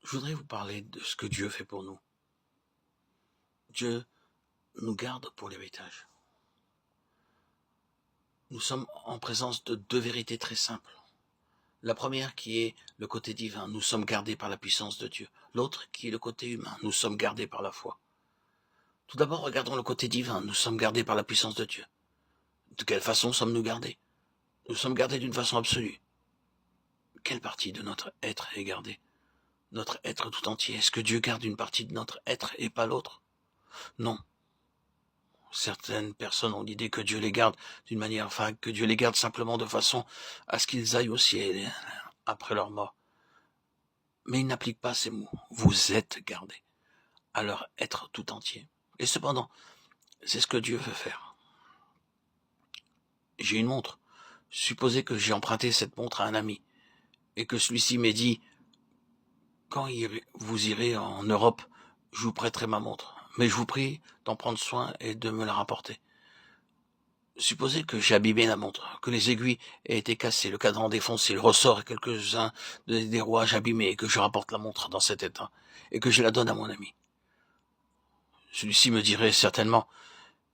Je voudrais vous parler de ce que Dieu fait pour nous. Dieu nous garde pour l'héritage. Nous sommes en présence de deux vérités très simples. La première qui est le côté divin, nous sommes gardés par la puissance de Dieu. L'autre qui est le côté humain, nous sommes gardés par la foi. Tout d'abord, regardons le côté divin, nous sommes gardés par la puissance de Dieu. De quelle façon sommes-nous gardés? Nous sommes gardés d'une façon absolue. Quelle partie de notre être est gardée? Notre être tout entier. Est-ce que Dieu garde une partie de notre être et pas l'autre? Non. Certaines personnes ont l'idée que Dieu les garde d'une manière vague, que Dieu les garde simplement de façon à ce qu'ils aillent au ciel après leur mort. Mais il n'applique pas ces mots. Vous êtes gardés à leur être tout entier. Et cependant, c'est ce que Dieu veut faire. J'ai une montre. Supposez que j'ai emprunté cette montre à un ami et que celui-ci m'ait dit « Quand vous irez en Europe, je vous prêterai ma montre, mais je vous prie d'en prendre soin et de me la rapporter. » Supposez que j'ai abîmé la montre, que les aiguilles aient été cassées, le cadran défoncé, le ressort et quelques-uns des rouages abîmés, et que je rapporte la montre dans cet état, et que je la donne à mon ami. Celui-ci me dirait certainement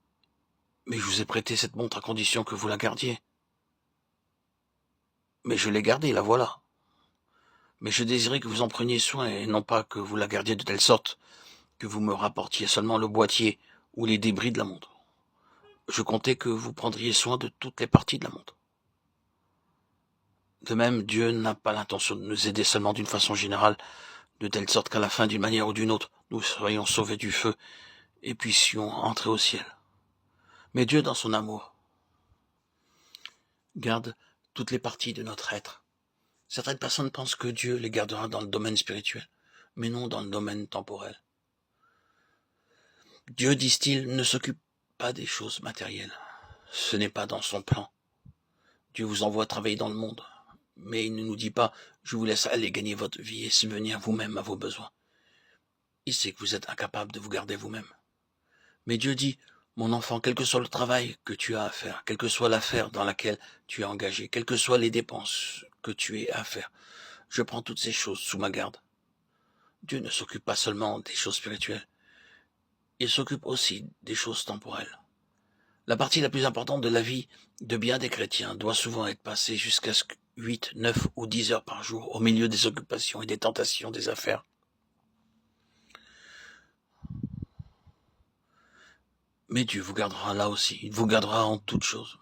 « Mais je vous ai prêté cette montre à condition que vous la gardiez. » Mais je l'ai gardée, la voilà. Mais je désirais que vous en preniez soin, et non pas que vous la gardiez de telle sorte que vous me rapportiez seulement le boîtier ou les débris de la montre. Je comptais que vous prendriez soin de toutes les parties de la montre. De même, Dieu n'a pas l'intention de nous aider seulement d'une façon générale, de telle sorte qu'à la fin, d'une manière ou d'une autre, nous serions sauvés du feu et puissions entrer au ciel. Mais Dieu, dans son amour, garde toutes les parties de notre être. Certaines personnes pensent que Dieu les gardera dans le domaine spirituel, mais non dans le domaine temporel. Dieu, disent-ils, ne s'occupe pas des choses matérielles. Ce n'est pas dans son plan. Dieu vous envoie travailler dans le monde, mais il ne nous dit pas « je vous laisse aller gagner votre vie et subvenir vous-même à vos besoins ». Il sait que vous êtes incapable de vous garder vous-même. Mais Dieu dit « Mon enfant, quel que soit le travail que tu as à faire, quelle que soit l'affaire dans laquelle tu es engagé, quelles que soient les dépenses que tu aies à faire, je prends toutes ces choses sous ma garde. » Dieu ne s'occupe pas seulement des choses spirituelles, il s'occupe aussi des choses temporelles. La partie la plus importante de la vie de bien des chrétiens doit souvent être passée jusqu'à 8, 9 ou 10 heures par jour au milieu des occupations et des tentations des affaires. Mais Dieu vous gardera là aussi, il vous gardera en toutes choses.